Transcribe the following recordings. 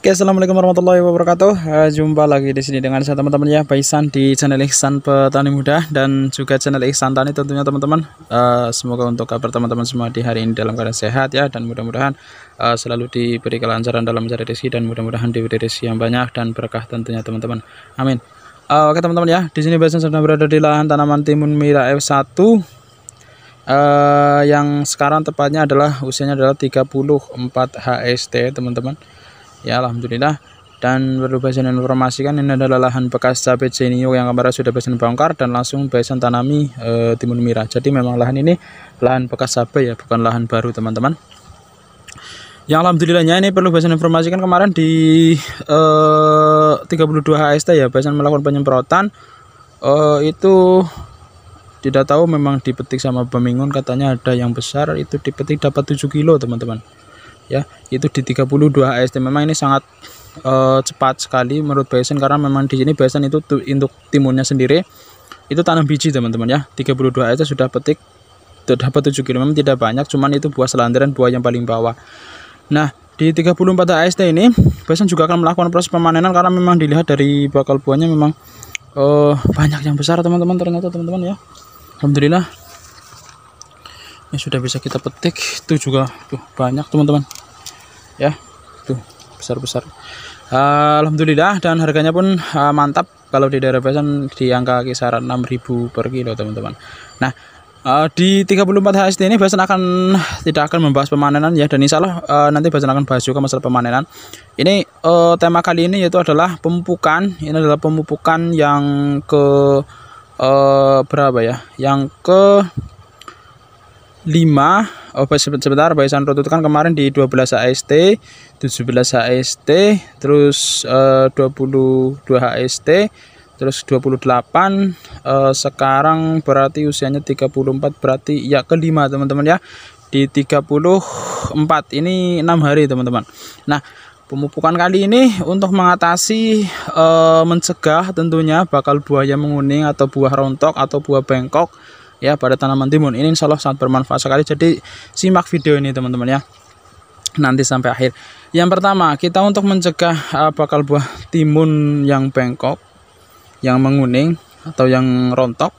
Oke, assalamualaikum warahmatullahi wabarakatuh. Jumpa lagi di sini dengan saya teman-teman ya, Paisan di channel Ihsan Petani Muda dan juga channel Ihsan Tani tentunya teman-teman. Semoga untuk kabar teman-teman semua di hari ini dalam keadaan sehat ya, dan mudah-mudahan selalu diberi kelancaran dalam mencari rezeki dan mudah-mudahan diberi rezeki yang banyak dan berkah tentunya teman-teman. Amin. Oke teman-teman ya, di sini Paisan sedang berada di lahan tanaman timun Mira F1 yang sekarang tepatnya adalah usianya adalah 34 HST teman-teman. Ya alhamdulillah, dan perlu Paisan informasikan ini adalah lahan bekas cabai Genio yang kemarin sudah Paisan bongkar dan langsung Paisan tanami timun Mira. Jadi memang lahan ini lahan bekas cabai ya, bukan lahan baru teman-teman. Yang alhamdulillahnya ini perlu Paisan informasikan kemarin di 32 HST ya, Paisan melakukan penyemprotan. Itu tidak tahu memang dipetik sama pemingun, katanya ada yang besar itu dipetik dapat 7 kilo teman-teman. Ya, itu di 32 HST. Memang ini sangat cepat sekali menurut Paisan, karena memang di sini Paisan itu untuk timunnya sendiri itu tanam biji teman-teman ya. 32 HST sudah petik dapat 7 kilo. Memang tidak banyak, cuman itu buah selandaran, buah yang paling bawah. Nah, di 34 HST ini Paisan juga akan melakukan proses pemanenan, karena memang dilihat dari bakal buahnya memang banyak yang besar teman-teman, ternyata teman-teman ya. Alhamdulillah ini sudah bisa kita petik. Itu juga tuh banyak teman-teman ya, tuh besar-besar. Alhamdulillah, dan harganya pun mantap. Kalau di daerah Paisan di angka kisaran 6.000 per kilo teman-teman. Nah, di 34 HST ini Paisan tidak akan membahas pemanenan ya, dan insya Allah nanti Paisan akan bahas juga masalah pemanenan. Ini tema kali ini yaitu adalah pemupukan. Ini adalah pemupukan yang ke berapa ya, yang ke 5. Sebentar Paisan rututkan kemarin di 12 HST, 17 HST, terus 22 HST, terus 28, sekarang berarti usianya 34, berarti ya kelima teman-teman ya. Di 34 ini 6 hari teman-teman. Nah, pemupukan kali ini untuk mengatasi mencegah tentunya bakal buah yang menguning atau buah rontok atau buah bengkok ya pada tanaman timun. Ini insya Allah sangat bermanfaat sekali, jadi simak video ini teman-teman ya nanti sampai akhir. Yang pertama, kita untuk mencegah bakal buah timun yang bengkok, yang menguning atau yang rontok,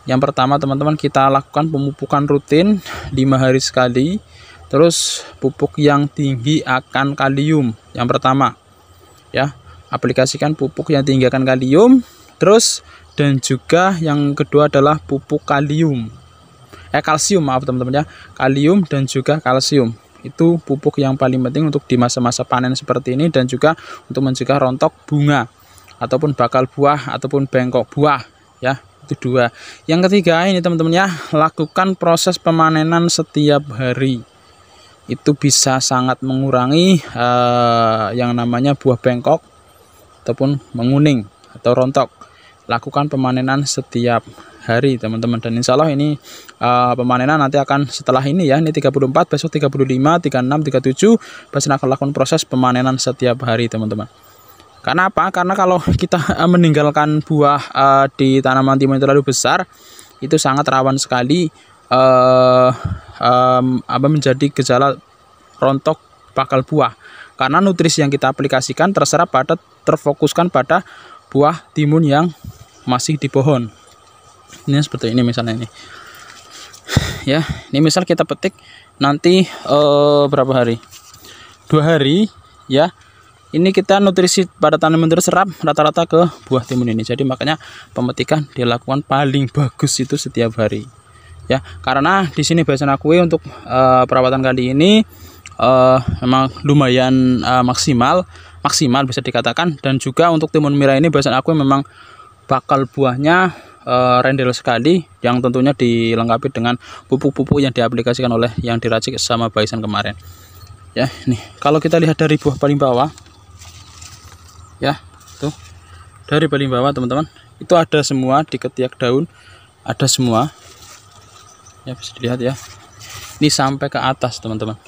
yang pertama teman-teman kita lakukan pemupukan rutin 5 hari sekali. Terus pupuk yang tinggi akan kalium yang pertama ya, aplikasikan pupuk yang tinggi akan kalium. Terus dan juga yang kedua adalah pupuk kalsium maaf teman-teman ya, kalium dan juga kalsium. Itu pupuk yang paling penting untuk di masa-masa panen seperti ini, dan juga untuk mencegah rontok bunga ataupun bakal buah ataupun bengkok buah ya. Itu dua. Yang ketiga ini teman-teman ya, lakukan proses pemanenan setiap hari. Itu bisa sangat mengurangi yang namanya buah bengkok ataupun menguning atau rontok. Lakukan pemanenan setiap hari teman-teman, dan insya Allah ini pemanenan nanti akan setelah ini ya, ini 34, besok 35, 36, 37 Paisan akan lakukan proses pemanenan setiap hari teman-teman. Karena apa? Karena kalau kita meninggalkan buah di tanaman timun terlalu besar, itu sangat rawan sekali menjadi gejala rontok bakal buah, karena nutrisi yang kita aplikasikan terfokuskan pada buah timun yang masih di pohon. Ini seperti ini misalnya ini ya, ini misal kita petik nanti berapa hari, 2 hari ya, ini kita nutrisi pada tanaman terserap rata-rata ke buah timun ini. Jadi makanya pemetikan dilakukan paling bagus itu setiap hari ya, karena di sini Paisan akui untuk perawatan kali ini memang lumayan maksimal bisa dikatakan, dan juga untuk timun Mira ini Paisan akui memang bakal buahnya rendel sekali, yang tentunya dilengkapi dengan pupuk-pupuk yang diaplikasikan oleh yang diracik sama Paisan kemarin ya. Nih kalau kita lihat dari buah paling bawah ya, tuh dari paling bawah teman-teman, itu ada semua di ketiak daun, ada semua ya, bisa dilihat ya. Ini sampai ke atas teman-teman,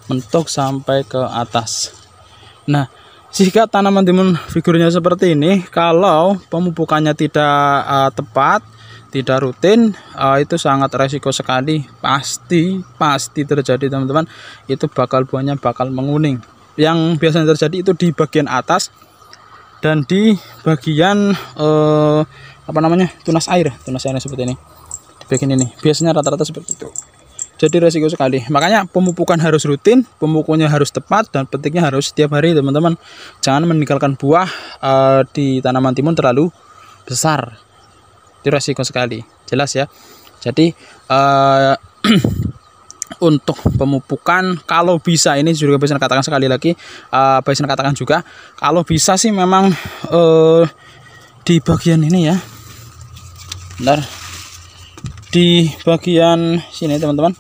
mentok sampai ke atas. Nah, jika tanaman timun figurnya seperti ini, kalau pemupukannya tidak tepat, tidak rutin, itu sangat resiko sekali, pasti terjadi teman-teman, itu bakal buahnya bakal menguning yang biasanya terjadi itu di bagian atas dan di bagian tunas air seperti ini. Di bagian ini biasanya rata-rata seperti itu. Jadi resiko sekali. Makanya pemupukan harus rutin, pemupukannya harus tepat, dan petiknya harus setiap hari teman-teman. Jangan meninggalkan buah di tanaman timun terlalu besar. Itu resiko sekali. Jelas ya. Jadi untuk pemupukan kalau bisa, ini juga bisa katakan sekali lagi, bisa katakan juga kalau bisa sih memang di bagian ini ya. Bentar. Di bagian sini teman-teman.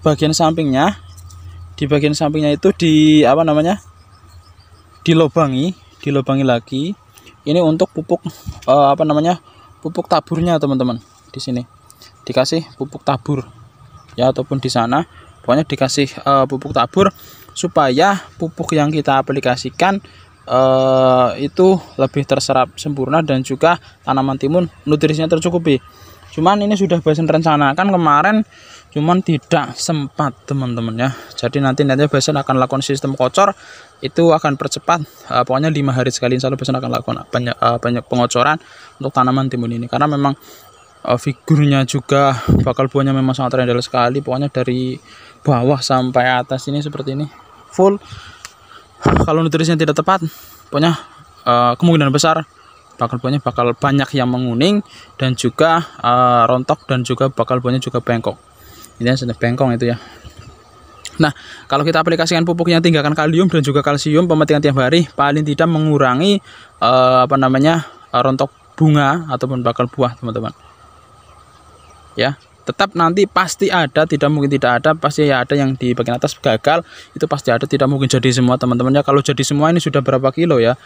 Bagian sampingnya, di bagian sampingnya itu dilobangi lagi. Ini untuk pupuk pupuk taburnya teman-teman. Di sini dikasih pupuk tabur ya, ataupun di sana pokoknya dikasih pupuk tabur supaya pupuk yang kita aplikasikan itu lebih terserap sempurna dan juga tanaman timun nutrisinya tercukupi. Cuman ini sudah Baisan rencanakan kemarin, cuman tidak sempat teman-teman ya. Jadi nantinya Baisan akan lakukan sistem kocor, itu akan percepat, pokoknya 5 hari sekali insya Allah Baisan akan lakukan banyak pengocoran untuk tanaman timun ini, karena memang figurnya juga bakal buahnya memang sangat rendah sekali. Pokoknya dari bawah sampai atas ini seperti ini full. Kalau nutrisinya tidak tepat, pokoknya kemungkinan besar buahnya bakal banyak yang menguning dan juga rontok, dan juga bakal buahnya juga bengkok. Ini sudah bengkok itu ya. Nah, kalau kita aplikasikan pupuk yang tinggalkan kalium dan juga kalsium, pemetikan tiap hari paling tidak mengurangi rontok bunga ataupun bakal buah teman-teman. Ya, tetap nanti pasti ada, tidak mungkin tidak ada, pasti ya ada yang di bagian atas gagal, itu pasti ada, tidak mungkin jadi semua teman-teman ya. Kalau jadi semua ini sudah berapa kilo ya?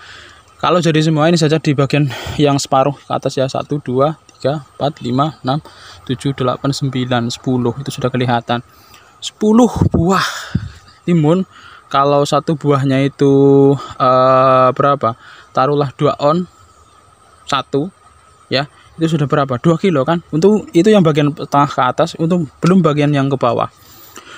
Kalau jadi semua ini saja di bagian yang separuh ke atas ya, 1, 2, 3, 4, 5, 6, 7, 8, 9, 10 itu sudah kelihatan. 10 buah timun, kalau satu buahnya itu berapa? Taruhlah 2 on 1 ya, itu sudah berapa? 2 kilo kan? Untuk itu yang bagian tengah ke atas, untuk belum bagian yang ke bawah.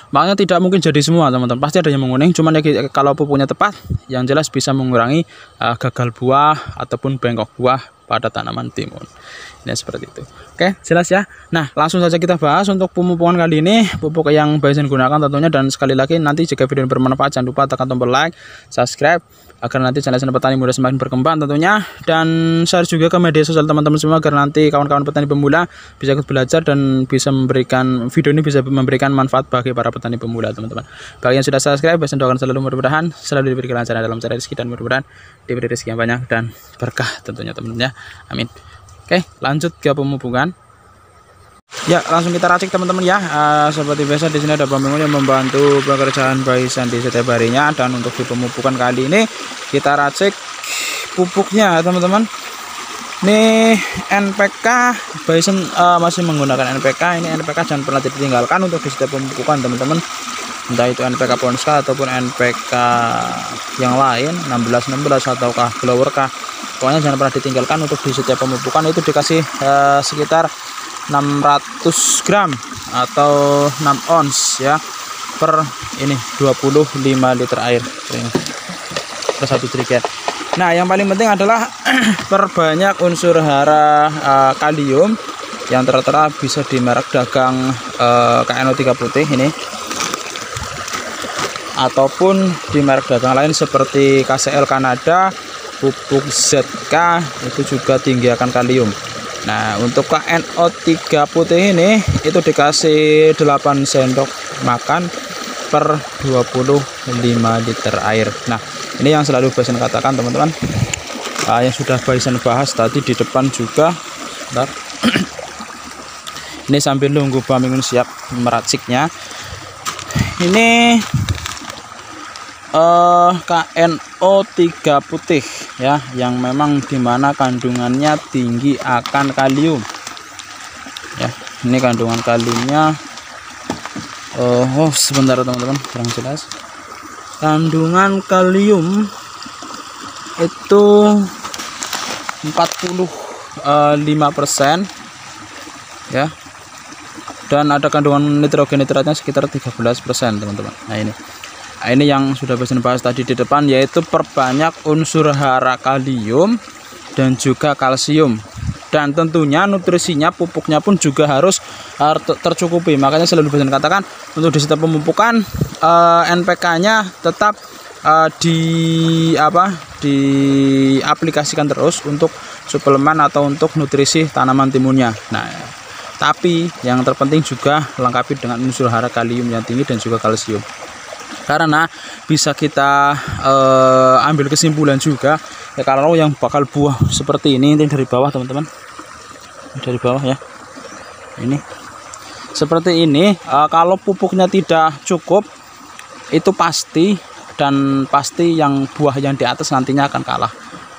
Makanya tidak mungkin jadi semua teman-teman, pasti ada yang menguning. Cuman ya, kalau pupuknya tepat, yang jelas bisa mengurangi gagal buah ataupun bengkok buah pada tanaman timun. Ini seperti itu. Oke, jelas ya. Nah, langsung saja kita bahas untuk pemupukan kali ini, pupuk yang Baisan gunakan tentunya. Dan sekali lagi, nanti jika video ini bermanfaat, jangan lupa tekan tombol like, subscribe, agar nanti channel petani muda semakin berkembang tentunya. Dan share juga ke media sosial teman-teman semua, agar nanti kawan-kawan petani pemula bisa ikut belajar dan bisa memberikan video ini, bisa memberikan manfaat bagi para petani pemula teman-teman. Bagi yang sudah subscribe, Baisan doakan selalu mudah-mudahan selalu diberi kelancaran dalam cari rezeki, dan mudah-mudahan diberi rezeki yang banyak dan berkah tentunya teman-teman ya. Amin. Oke, lanjut ke pemupukan. Ya, langsung kita racik teman-teman ya. Seperti biasa di sini ada Bang Bengun yang membantu pekerjaan Baisan di setiap harinya. Dan untuk di pemupukan kali ini kita racik pupuknya teman-teman. Ini NPK Baisan masih menggunakan NPK. Ini NPK jangan pernah ditinggalkan untuk di setiap pemupukan teman-teman. Entah itu NPK Ponska ataupun NPK yang lain, 1616 ataukah blower kah. Pokoknya jangan pernah ditinggalkan untuk di setiap pemupukan. Itu dikasih sekitar 600 gram atau 6 ons ya, per ini 25 liter air per 1 jerigen. Nah, yang paling penting adalah perbanyak unsur hara kalium yang tertera bisa di merek dagang KNO3 putih ini, ataupun di merek dagang lain seperti KCL Kanada, pupuk ZK itu juga tinggi akan kalium. Nah, untuk KNO3 putih ini itu dikasih 8 sendok makan per 25 liter air. Nah, ini yang selalu Baisan katakan teman-teman, yang sudah Baisan bahas tadi di depan juga. Bentar. Ini sambil nunggu Bang Bengun siap meraciknya. Ini KNO3 putih ya, yang memang dimana kandungannya tinggi akan kalium ya. Ini kandungan kaliumnya sebentar teman-teman, kurang jelas. Kandungan kalium itu 45% ya, dan ada kandungan nitrogen nitratnya sekitar 13% teman-teman. Nah, ini Nah, ini yang sudah Basan bahas tadi di depan, yaitu perbanyak unsur hara kalium dan juga kalsium. Dan tentunya nutrisinya, pupuknya pun juga harus tercukupi. Makanya selalu Basan katakan untuk di setiap pemupukan NPK-nya tetap diaplikasikan terus untuk suplemen atau untuk nutrisi tanaman timunnya. Nah, tapi yang terpenting juga lengkapi dengan unsur hara kalium yang tinggi dan juga kalsium. Karena bisa kita ambil kesimpulan juga ya, kalau yang bakal buah seperti ini dari bawah teman-teman, dari bawah ya, ini seperti ini, kalau pupuknya tidak cukup itu pasti yang buah yang di atas nantinya akan kalah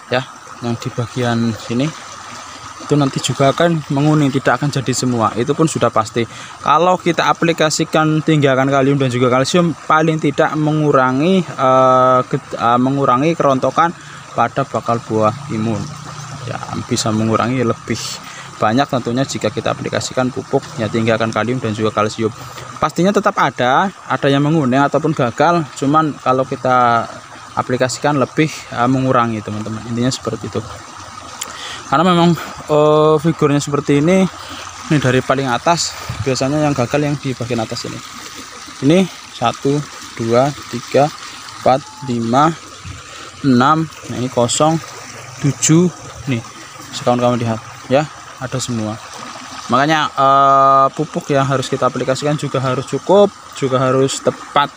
ya, yang di bagian sini itu nanti juga akan menguning, tidak akan jadi semua, itu pun sudah pasti. Kalau kita aplikasikan tinggalkan kalium dan juga kalsium, paling tidak mengurangi kerontokan pada bakal buah timun ya, bisa mengurangi lebih banyak tentunya jika kita aplikasikan pupuk ya tinggalkan kalium dan juga kalsium. Pastinya tetap ada yang menguning ataupun gagal, cuman kalau kita aplikasikan lebih mengurangi teman-teman, intinya seperti itu. Karena memang figurnya seperti ini dari paling atas, biasanya yang gagal yang di bagian atas ini 1 2 3 4 5 6, nah ini 0 7 nih, kawan-kawan lihat ya, ada semua. Makanya pupuk yang harus kita aplikasikan juga harus cukup, juga harus tepat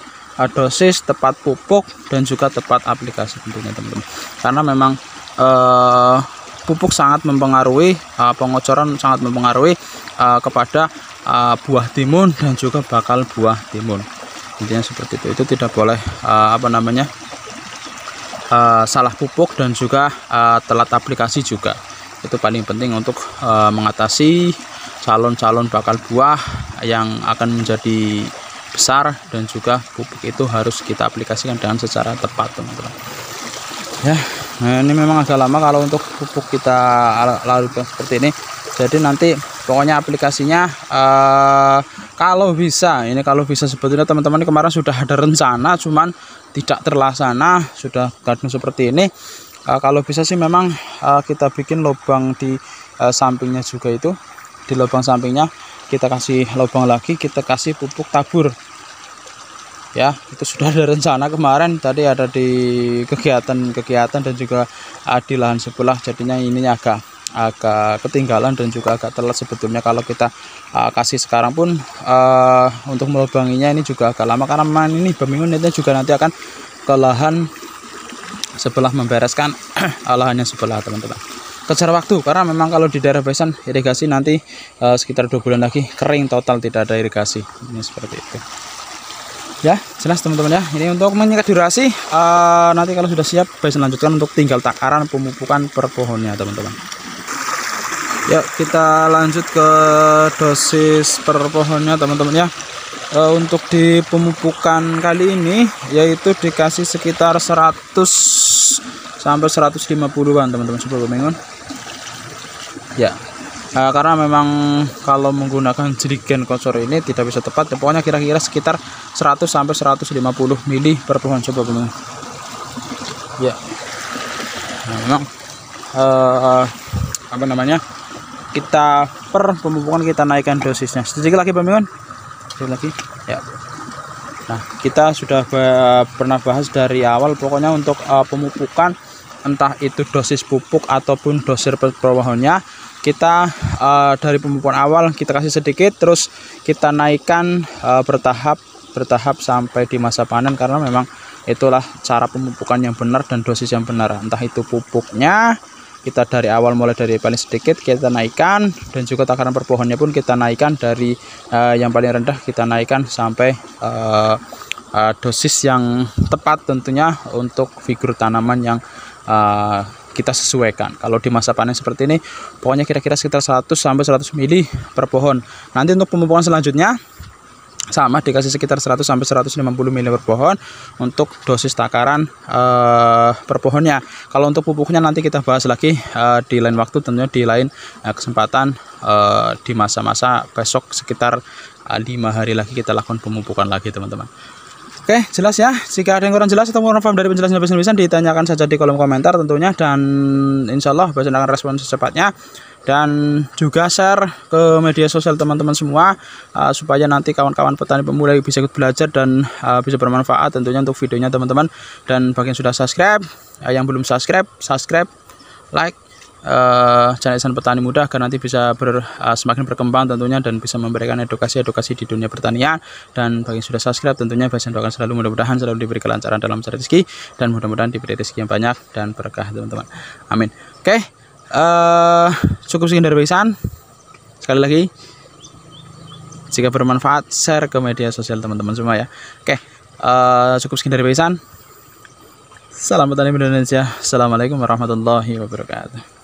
dosis, tepat pupuk, dan juga tepat aplikasi tentunya teman-teman. Karena memang pupuk sangat mempengaruhi, pengocoran sangat mempengaruhi kepada buah timun dan juga bakal buah timun. Intinya seperti itu. Itu tidak boleh salah pupuk dan juga telat aplikasi juga. Itu paling penting untuk mengatasi calon-calon bakal buah yang akan menjadi besar, dan juga pupuk itu harus kita aplikasikan dengan secara tepat teman-teman ya. Nah, ini memang agak lama kalau untuk pupuk kita lakukan seperti ini. Jadi nanti pokoknya aplikasinya kalau bisa sebetulnya teman-teman kemarin sudah ada rencana cuman tidak terlaksana, sudah kadang seperti ini. Kalau bisa sih memang kita bikin lubang di sampingnya juga, itu di lubang sampingnya kita kasih lubang lagi, kita kasih pupuk tabur ya. Itu sudah ada rencana kemarin, tadi ada di kegiatan dan juga di lahan sebelah, jadinya ini agak ketinggalan dan juga agak telat sebetulnya. Kalau kita kasih sekarang pun untuk melubanginya ini juga agak lama, karena memang ini Baminggun itu juga nanti akan ke lahan sebelah membereskan lahannya sebelah teman-teman. Kejar waktu, karena memang kalau di daerah Basan irigasi nanti sekitar 2 bulan lagi kering total, tidak ada irigasi. Ini seperti itu ya, jelas teman-teman ya. Ini untuk menyingkat durasi, nanti kalau sudah siap Basan lanjutkan untuk tinggal takaran pemupukan per pohonnya teman-teman. Ya, kita lanjut ke dosis per pohonnya teman-teman ya. Untuk di pemupukan kali ini yaitu dikasih sekitar 100 sampai 150-an teman-teman super Baminggun ya. Karena memang kalau menggunakan jerigen kocor ini tidak bisa tepat ya, pokoknya kira-kira sekitar 100 sampai 150 mili per pohon coba Baminggun ya. Nah, memang kita per pemupukan kita naikkan dosisnya sedikit lagi Baminggun, sedikit lagi ya. Nah, kita sudah pernah bahas dari awal, pokoknya untuk pemupukan entah itu dosis pupuk ataupun dosis per pohonnya, kita dari pemupukan awal kita kasih sedikit, terus kita naikkan bertahap sampai di masa panen, karena memang itulah cara pemupukan yang benar dan dosis yang benar. Entah itu pupuknya kita dari awal mulai dari paling sedikit kita naikkan, dan juga takaran per pohonnya pun kita naikkan dari yang paling rendah kita naikkan sampai dosis yang tepat tentunya untuk figur tanaman yang kita sesuaikan. Kalau di masa panen seperti ini pokoknya kira-kira sekitar 100 sampai 100 mili per pohon. Nanti untuk pemupukan selanjutnya sama, dikasih sekitar 100 sampai 150 mili per pohon untuk dosis takaran per pohonnya. Kalau untuk pupuknya nanti kita bahas lagi di lain waktu, tentunya di lain kesempatan, di masa-masa besok sekitar 5 hari lagi kita lakukan pemupukan lagi teman-teman. Oke, Oke, jelas ya. Jika ada yang kurang jelas atau kurang paham dari penjelasan ditanyakan saja di kolom komentar tentunya, dan insya Allah Basan akan respon secepatnya. Dan juga share ke media sosial teman-teman semua, supaya nanti kawan-kawan petani pemula bisa ikut belajar dan bisa bermanfaat tentunya untuk videonya teman-teman. Dan bagi yang sudah subscribe, yang belum subscribe, like channel Ihsan Petani Muda agar nanti bisa semakin berkembang tentunya, dan bisa memberikan edukasi di dunia pertanian. Dan bagi yang sudah subscribe tentunya Basan doakan selalu, mudah-mudahan selalu diberi kelancaran dalam mencari rezeki, dan mudah-mudahan diberi rezeki yang banyak dan berkah teman-teman. Amin. Oke, cukup sekian dari Basan. Sekali lagi, jika bermanfaat share ke media sosial teman-teman semua ya. Oke, cukup sekian dari Basan. Salam petani Indonesia. Assalamualaikum warahmatullahi wabarakatuh.